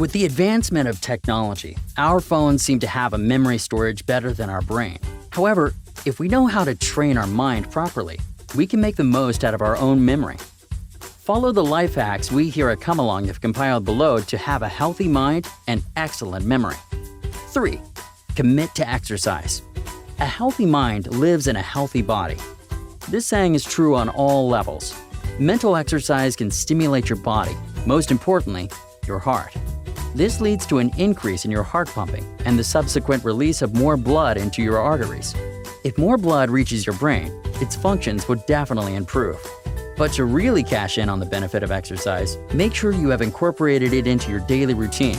With the advancement of technology, our phones seem to have a memory storage better than our brain. However, if we know how to train our mind properly, we can make the most out of our own memory. Follow the life hacks we here at Come Along have compiled below to have a healthy mind and excellent memory. 3. Commit to exercise. A healthy mind lives in a healthy body. This saying is true on all levels. Mental exercise can stimulate your body, most importantly, your heart. This leads to an increase in your heart pumping and the subsequent release of more blood into your arteries. If more blood reaches your brain, its functions would definitely improve. But to really cash in on the benefit of exercise, make sure you have incorporated it into your daily routine.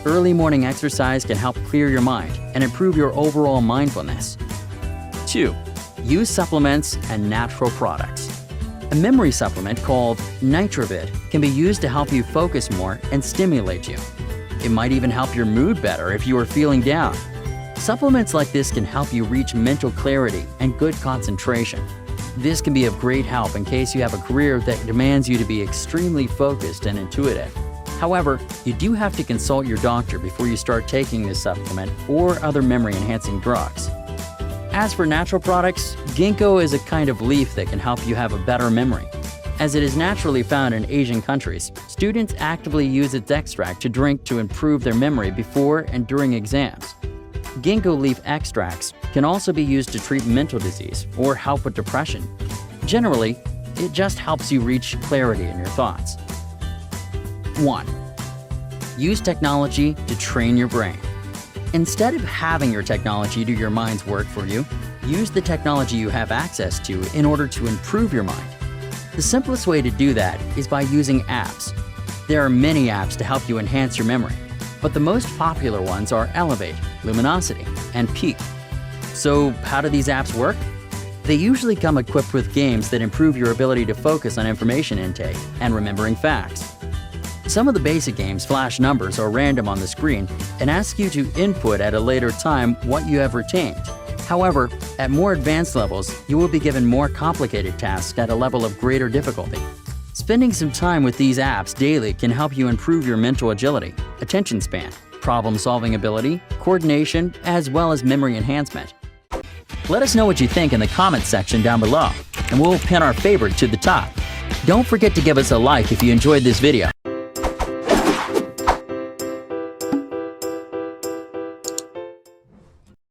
Early morning exercise can help clear your mind and improve your overall mindfulness. 2. Use supplements and natural products. A memory supplement called Nitrovid can be used to help you focus more and stimulate you. It might even help your mood better if you are feeling down. Supplements like this can help you reach mental clarity and good concentration. This can be of great help in case you have a career that demands you to be extremely focused and intuitive. However, you do have to consult your doctor before you start taking this supplement or other memory-enhancing drugs. As for natural products, ginkgo is a kind of leaf that can help you have a better memory. As it is naturally found in Asian countries, students actively use its extract to drink to improve their memory before and during exams. Ginkgo leaf extracts can also be used to treat mental disease or help with depression. Generally, it just helps you reach clarity in your thoughts. 1. Use technology to train your brain. Instead of having your technology do your mind's work for you, use the technology you have access to in order to improve your mind. The simplest way to do that is by using apps. There are many apps to help you enhance your memory, but the most popular ones are Elevate, Luminosity, and Peak. So how do these apps work? They usually come equipped with games that improve your ability to focus on information intake and remembering facts. Some of the basic games flash numbers or random on the screen and ask you to input at a later time what you have retained. However, at more advanced levels, you will be given more complicated tasks at a level of greater difficulty. Spending some time with these apps daily can help you improve your mental agility, attention span, problem-solving ability, coordination, as well as memory enhancement. Let us know what you think in the comments section down below, and we'll pin our favorite to the top. Don't forget to give us a like if you enjoyed this video.